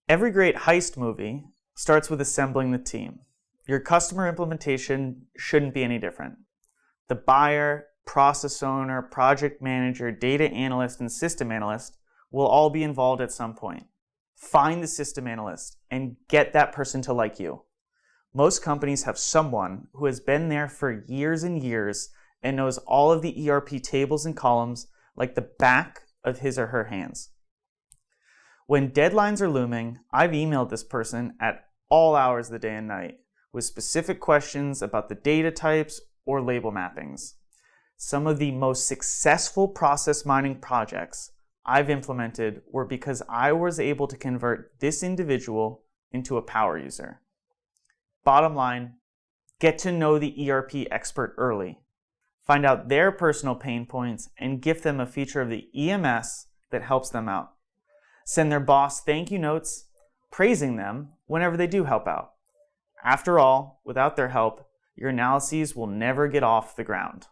Every great heist movie starts with assembling the team. Your customer implementation shouldn't be any different. The buyer, process owner, project manager, data analyst, and system analyst will all be involved at some point. Find the system analyst and get that person to like you. Most companies have someone who has been there for years and years and knows all of the ERP tables and columns like the back of his or her hands. When deadlines are looming, I've emailed this person at all hours of the day and night with specific questions about the data types or label mappings. Some of the most successful process mining projects I've implemented were because I was able to convert this individual into a power user. Bottom line, get to know the ERP expert early. Find out their personal pain points and gift them a feature of the EMS that helps them out. Send their boss thank you notes, praising them whenever they do help out. After all, without their help, your analyses will never get off the ground.